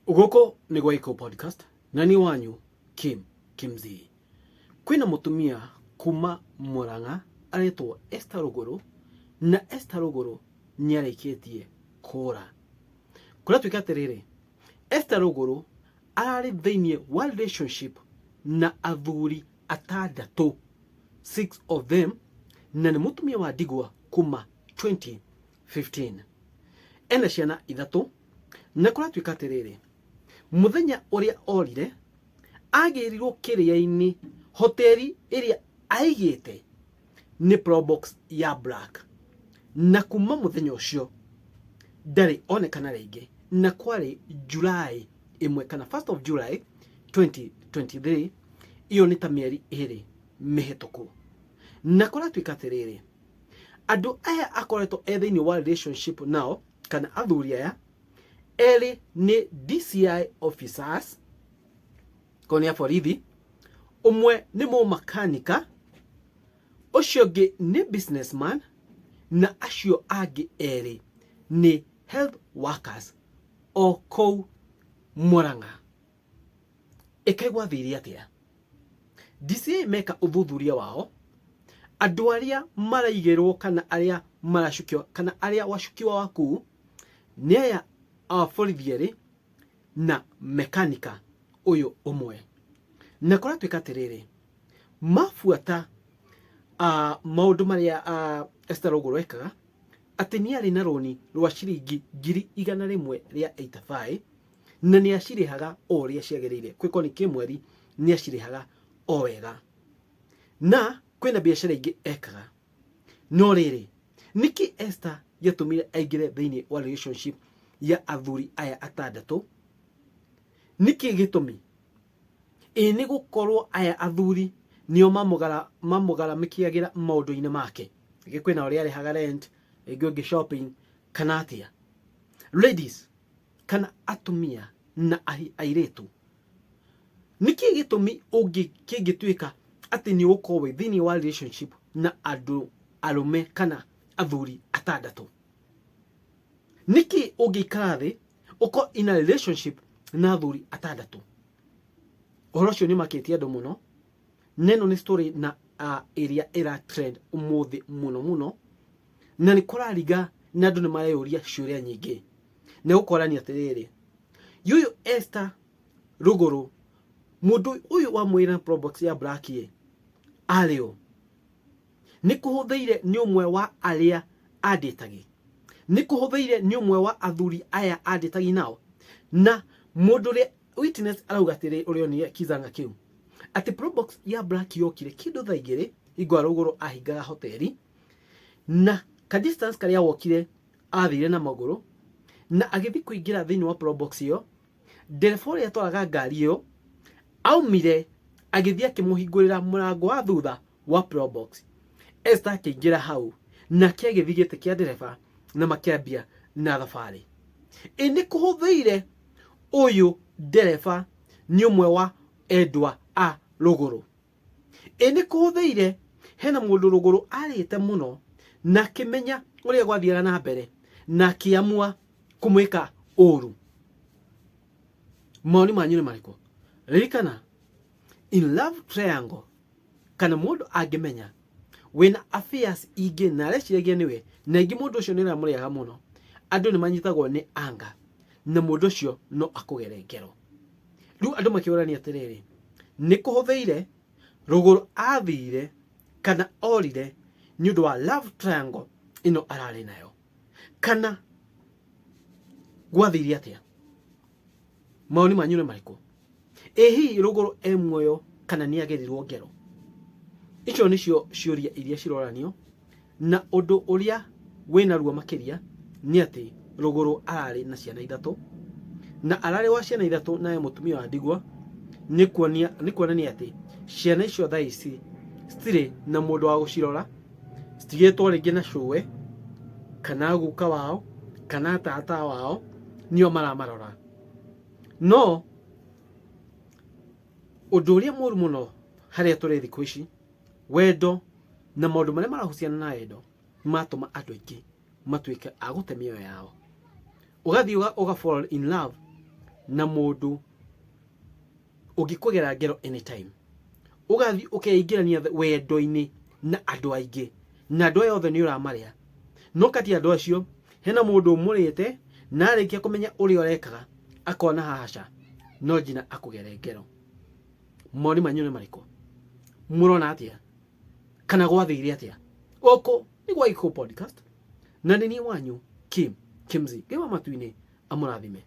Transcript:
Ugoko ni Gwaiko podcast na ni wanyu Kimzi. Kwina mutumia kuma Murang'a aretwo Esther Ruguru, na Esther Ruguru niareketie kura. Kura twika atiriri, Esther Ruguru arari thainie wa relationship na athuri atandatu, 6 of them, na ni mutumia wa ndigwa kuma 2015. Ena ciana ithatu, na kura twika atiriri, muthenya uria orire agirirwo kiria-ini hoteli iria aigite ni Probox ya Black, na kuma muthenya ucio ndari onekana ringi, na kwari July imwe kana 1st of July 2023. iyo ni ta mieri iri mihituku. Na kora twika atiriri, andu aya akoretwo ethaini wa relationship nao kana athuri aya eri ni DCI officers konia borithi, umwe ni makanika, ucio ungi ni businessman, na acio angi eri ni health workers o kou Murang'a. Ikaigwa thiri atia DCI meka uthuthuria wao, andu aria maraigirwo kana aria marashukio kana aria washukiwa waku ni aya borithi eri na mekanika uyu umwe. Na kora twika atiriri, mafuata maundu maria Esther Ruguru ekaga, ati ni ari na roni rwa ciringi 185, na ni acirihaga o ria ciagirire. Kwiko ni kimweri ni acirihaga o wega, na kwina biashara ingi ekaga. No riri, niki Esther yatumire aigire thiini wa relationship ya athuri aya atandatu? Niki gitumi? Ni gukorwo aya athuri nio mamugara mikiagira maundu-ini make. Kwina uria arihaga rent, ingi shopping kana atia. Ladies kana atumia na airitu, niki gitumi ungi kingituika ati ni ukorwo thiini wa relationship na andu arume kana athuri atandatu? Niki ungikara thi uko in a relationship na athuri atandatu? Uhoro ucio ni makitie andu muno. Neno ni story na area era trend umuthi muno, na ni kurariga na andu ni mareyuria ciuria nyingi. Na ukorani atiriri, yuyu Esther Ruguru, mundu uyu wa mwira Probox ya Black ye ario ni kuhuthiire ni umwe wa aria adetagi, ni kuhuthiire ni umwe wa athuri aya adetagi nao. Na mundu ri witness arauga atiri urio ni kizanga kiu ati Probox ya Black yokire kindu thaa igiri igwa Ruguru ahingaga hoteli, na ka distance karia wokire athire na maguru, na agithi kuingira thiini wa Probox yo. Dereva uria twaraga ngari yo aumire agithi akimuhingurira murango wa thutha wa Probox. Esther akiingira hau na kiagithi gite kia dereva na makiambia na thabari. Ni kuhuthiire uyu dereva ni umwe wa endwa a Ruguru. Ni kuhuthiire hena mundu Ruguru arite muno na kimenya uria gwathiaga na mbere na kiamua kumwika uru. Maoni manyu ni mariko? Ririkana, in love triangle kana mundu angimenya wina affairs ingi na areciregia niwe na ingi mundu ucio ni ramuriaga muno, andu ni manyitagwo ni anga na mundu ucio no akugere ngero. Riu andu makiurania atiriri, ni kuhuthiire Ruguru athire kana orire ni undu wa love triangle ino arari nayo, kana gwathire atia? Maoni manyu ni mariko? Ehi Ruguru emwoyo kana ni agerirwo ngero? Icio nicio ciuria iria ciroranio, na undu uria wina ruo makiria ni ati Ruguru arari na ciana ithatu, na arari wa ciana ithatu na mutumia wa ndigwa. Ni kuonania ati ciana icio thaa ici stire na mundu wa gucirora, stigetwo ringi na cuwe kana guka wao kana tata wao nio maramarora. No undu uria muru muno haria turi thiku ici, wendo na maundu maria marahusiana na wendo matuma andu aingi matuike a gute mioyo yao. Ugathi uga fall in love na mundu ugikugera ngero anytime ugathi ukeingirania wendo-ini na andu aingi na andu yothe ni uramaria no kati andu acio hena mundu umurite na arikia kumenya uri orekaga akona hahaca no njina akugere ngero moni manyune mariko murona atia kana gwathire atia oko ni gwa Iko Podcast na nini wanyu Kim Kimzi gewa matuine amurathime.